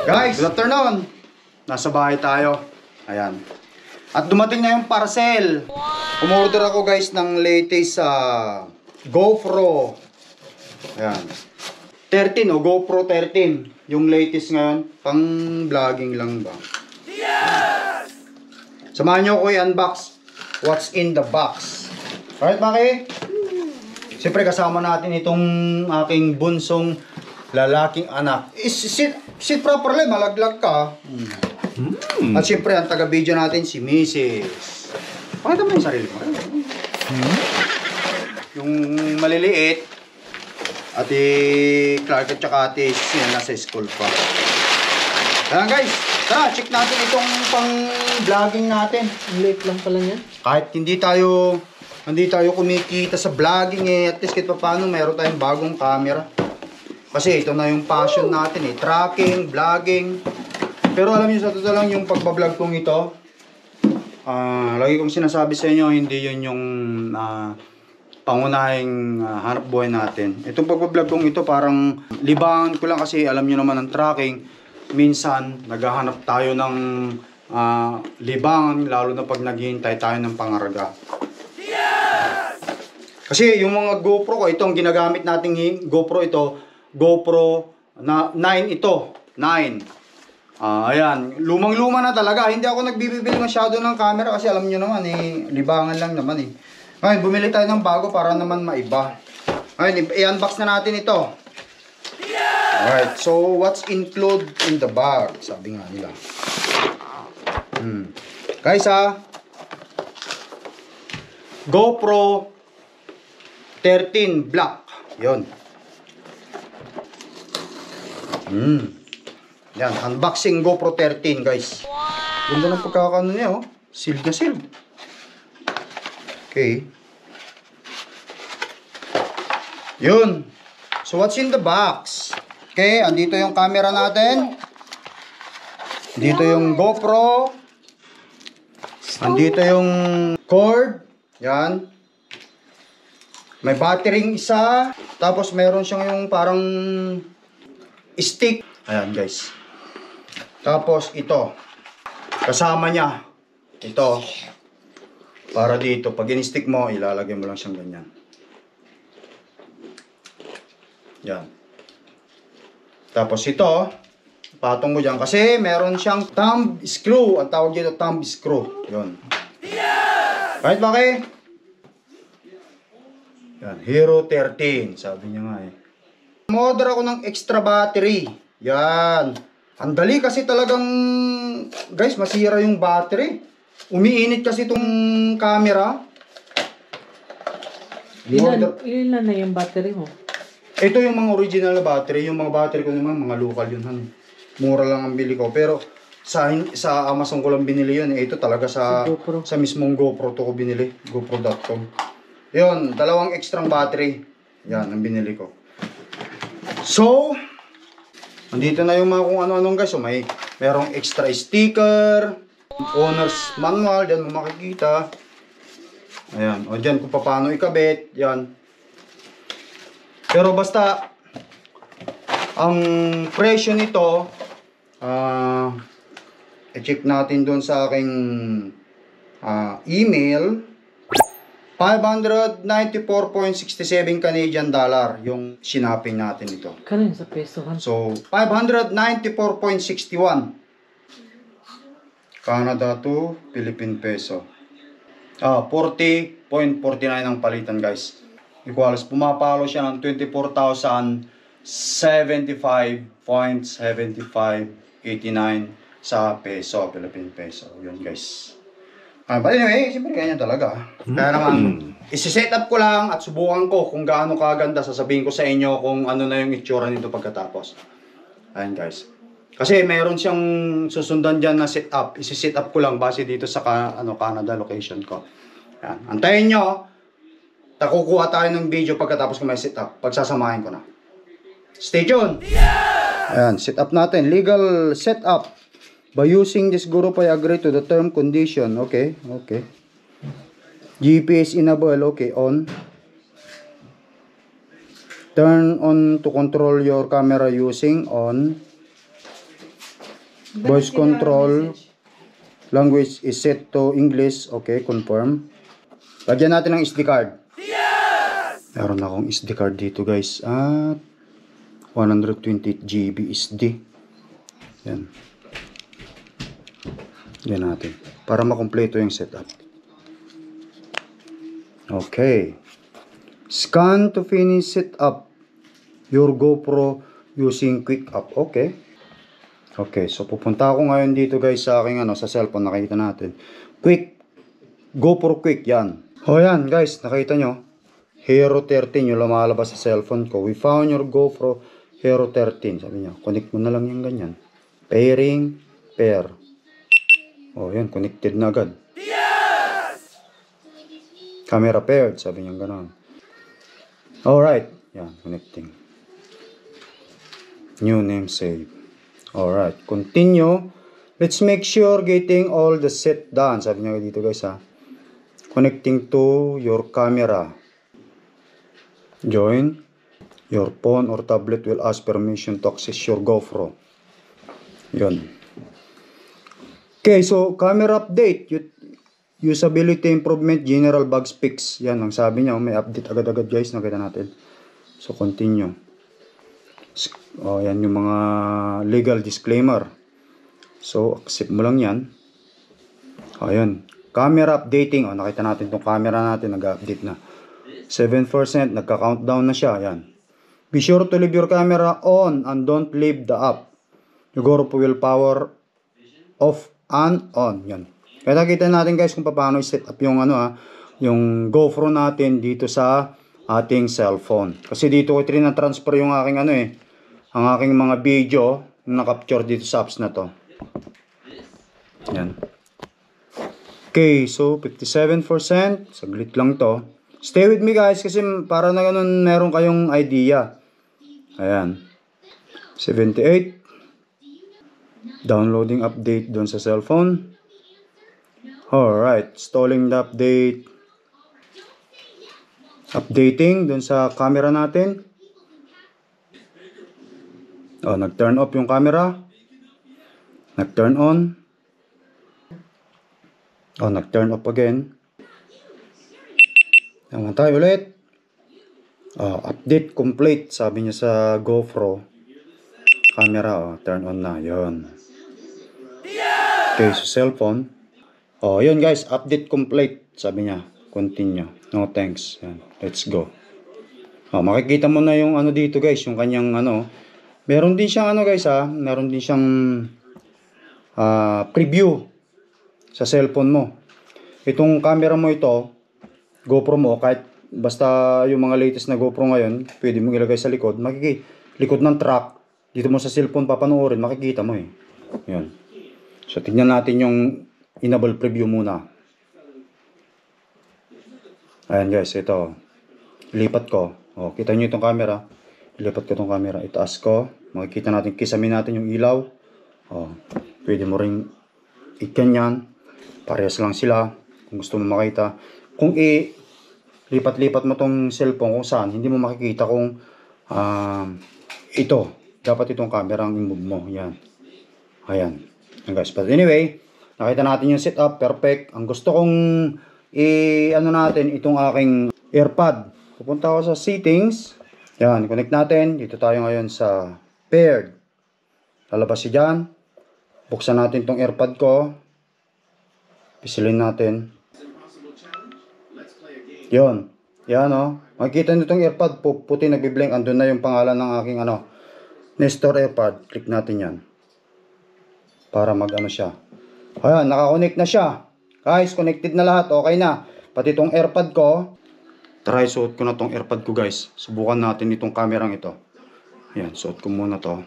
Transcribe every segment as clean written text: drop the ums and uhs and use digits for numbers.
Guys, good afternoon. Nasa bahay tayo. Ayan. At dumating na yung parcel. Umorder ako guys ng latest GoPro. Ayan. 13 o GoPro 13. Yung latest ngayon. Pang vlogging lang ba? Yes! Samahan nyo ko i-unbox. What's in the box? Alright, Maki? Siyempre kasama natin itong aking bunsong lalaking anak. Sit properly, malaglag ka. At siyempre, ang taga-video natin, si Mrs. Pakita mo yung sarili mo. Yung maliliit, Ate Clark at saka Ate Sian nasa school pa. Ayan guys, tara, check natin itong pang-vlogging natin. Late lang pala niya. Kahit hindi tayo kumikita sa vlogging at least kahit pa paano meron tayong bagong camera. Kasi ito na yung passion natin tracking, vlogging. Pero alam niyo sa totoo lang yung pagbablog kong ito, lagi kong sinasabi sa inyo, hindi yun yung pangunahing hanap buhay natin. Itong pagbablog kong ito parang libangan ko lang kasi alam niyo naman ang tracking. Minsan naghahanap tayo ng libangan lalo na pag naghihintay tayo ng pangaraga. Kasi yung mga GoPro ko, itong ginagamit nating GoPro ito, GoPro 9 ito, 9. Ayan, lumang-luma na talaga. Hindi ako nagbibili masyado ng camera kasi alam niyo naman libangan lang naman Ngayon, bumili tayo ng bago para naman maiba. Ngayon, i-unbox na natin ito. Alright, so what's included in the bag? Sabi nga nila. Guys GoPro 13 Black. Yun. Yan, unboxing GoPro 13 guys. Ganda ng pagkakano niya Sealed na sealed. Okay. Yun. So what's in the box? Okay, andito yung camera natin. Dito yung GoPro. Andito yung cord. Yan. May battery isa. Tapos meron siyang yung parang stick. Ayan guys. Tapos ito. Kasama niya. Ito. Para dito. Pag in-stick mo, ilalagay mo lang siyang ganyan. Yan. Tapos ito. Patong mo dyan. Kasi meron siyang thumb screw. Ang tawag dito thumb screw. Yun. Right, Maki? Yan. Hero 13. Sabi niya nga Order ako ng extra battery. Yan. Ang dali kasi talagang, guys, masira yung battery. Umiinit kasi itong camera. Ilan na yung battery mo? Ito yung mga original na battery. Yung mga battery ko naman, mga local yun. Mura lang ang bili ko. Pero sa Amazon ko lang binili yun. Ito talaga sa mismong GoPro to ko binili. GoPro.com. Yun, dalawang extra battery. Yan, ang binili ko. So, andito na yung mga kung ano-anong guys. So, merong extra sticker, owner's manual, dyan mo makikita. Ayan, o dyan kung paano ikabit, yan. Pero basta, ang presyo nito, i-check natin doon sa aking email. 594.67 Canadian dollar yung sinaping natin ito. Kano sa peso? So, 594.61 Canada to Philippine peso. 40.49 ang palitan guys. Equals, pumapalo siya ng 24,075.7589 sa peso, Philippine peso. Yun guys. But anyway, siyempre ganyan talaga. Kaya naman, isi-set up ko lang at subukan ko kung gaano kaganda. Sasabihin ko sa inyo kung ano na yung itsura nito pagkatapos. Ayan guys. Kasi meron siyang susundan dyan na setup. Isi-set up ko lang base dito sa Canada location ko. Ayan. Antayin nyo. Kukuha tayo ng video pagkatapos ko may setup. Pagsasamahin ko na. Stay tuned! Ayan, setup natin. Legal setup. By using this group, I agree to the term condition. Okay, okay. GPS enable, okay, on. Turn on to control your camera using on. Voice control. Language is set to English. Okay, confirm. Lagyan natin ng SD card. Meron akong SD card dito guys. At 128 GB SD. Yan. Yan natin. Para makompleto yung setup. Okay. Scan to finish setup your GoPro using QuickUp. Okay. Okay. So pupunta ako ngayon dito guys sa aking sa cellphone. Nakita natin. GoPro Quick. Yan. O yan guys. Nakita nyo. Hero 13 yung lumalabas sa cellphone ko. We found your GoPro Hero 13. Sabi niya, connect mo na lang yung ganyan. Pairing, pair. Oh, yan, connected na agad. Yes! Camera paired, sabi niya gano'n. Alright, yan, connecting. New name save. Alright, continue. Let's make sure getting all the set done. Sabi niya dito guys ha. Connecting to your camera. Join. Your phone or tablet will ask permission to access your GoPro. Yun. Okay, so camera update. Usability improvement, general bugs fix. Yan, ang sabi niya. May update agad-agad guys. Nakita natin. So, continue. Oh, yan yung mga legal disclaimer. So, accept mo lang yan. Ayan. Camera updating. Oh, nakita natin itong camera natin. Nag-update na. 7%, nagka-countdown na siya. Yan. Be sure to leave your camera on and don't leave the app. Your GoPro will power off and on. Yan. Kaya nakita natin guys kung paano i-set up yung yung GoPro natin dito sa ating cellphone. Kasi dito ko transfer yung aking ang aking mga video na capture dito sa apps na to. Yan. Okay, so 57%. Saglit lang to. Stay with me guys kasi para na ganun meron kayong idea. Ayan. 78. Downloading update doon sa cellphone. Alright. Stalling the update. Updating doon sa camera natin. Oh, nag-turn off yung camera. Nag-turn on. Oh, nag-turn off again. Naman tayo ulit. Update complete. Sabi niya sa GoPro. Camera, turn on na. Yun. Okay, so cellphone. Yun guys. Update complete. Sabi niya. Continue. No thanks. Yan. Let's go. Makikita mo na yung dito guys. Yung kanyang Meron din siyang guys meron din siyang preview sa cellphone mo. Itong camera mo ito, GoPro mo, kahit basta yung mga latest na GoPro ngayon, pwede mong ilagay sa likod. Likod ng truck, dito mo sa cellphone papanoorin, makikita mo eh. Yan. So, tignan natin yung enable preview muna. Ayan guys, ito. Ilipat ko. Kita nyo itong camera. Ilipat ko itong camera. Itaas ko. Makikita natin, kisamin natin yung ilaw. Pwede mo rin ikanyan. Parehas lang sila. Kung gusto mo makita. Kung lipat-lipat mo tong cellphone kung saan, hindi mo makikita kung ito. Dapat itong camera ang i-move mo. Yan. Ayan. Guys. But anyway, nakita natin yung setup. Perfect. Ang gusto kong natin itong aking AirPod. Pupunta ako sa settings. Yan. Connect natin. Dito tayo ngayon sa paired. Lalabas siya dyan. Buksan natin itong AirPod ko. Pisilin natin. Yon. Yan Makikita nyo itong AirPod. Puti nagbiblink. Andun na yung pangalan ng aking Nestor AirPod. Click natin yan. Para siya. Ayan. Nakakonect na siya. Guys, connected na lahat. Okay na. Pati itong AirPod ko. Try suot ko na itong AirPod ko guys. Subukan natin itong kamerang ito. Ayan. Suot ko muna to.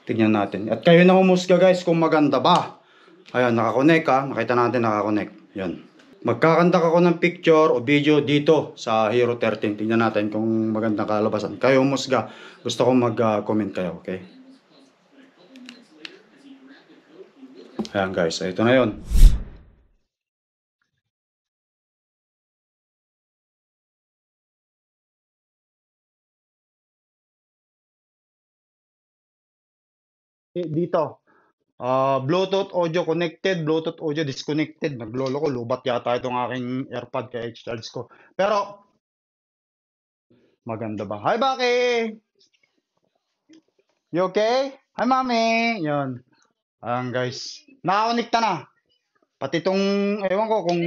Tignan natin. At kayo na humusga guys kung maganda ba. Ayan. Nakakonect Nakita natin nakakonect. Yan. Magkakandak ako ng picture o video dito sa Hero 13. Tingnan natin kung magandang kalabasan. Kayo humusga. Gusto ko mag-comment kayo. Okay? Ayan guys. Ito na yun. dito. Bluetooth audio connected, Bluetooth audio disconnected. Naglolo ko, lubat yata itong aking AirPod kaya i-charge ko. Pero, maganda ba? Hi, Baki! You okay? Hi, Mami! Yan. Guys. Nakakonekta na. Pati itong, ewan ko kung,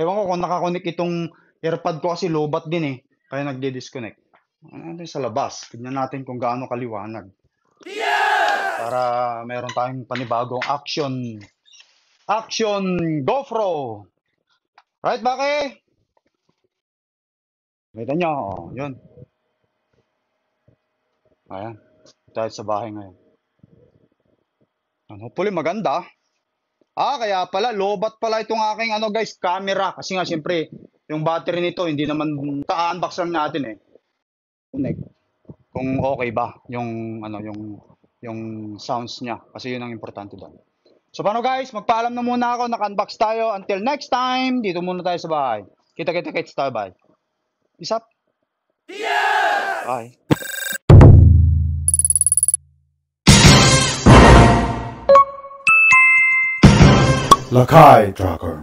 ewan ko kung nakakonek itong AirPod ko kasi lobat din eh. Kaya nagdi-disconnect. Ano natin sa labas? Tignan natin kung gaano kaliwanag. Para meron tayong panibagong action. Action GoPro! Right, Baki? Kita nyo, yun. Ayan. Tayo sa bahay ngayon. Hopefully maganda. Kaya pala, lobat pala itong aking guys, camera. Kasi nga, siyempre, yung battery nito, hindi naman, ka-unbox lang natin eh. Connect. Kung okay ba, yung sounds niya. Kasi yun ang importante doon. So, paano guys? Magpaalam na muna ako. Naka-unbox tayo. Until next time, dito muna tayo sa bahay. Kita-kits tayo, bye. Peace up. Yes! Bye. Lakai Tracker.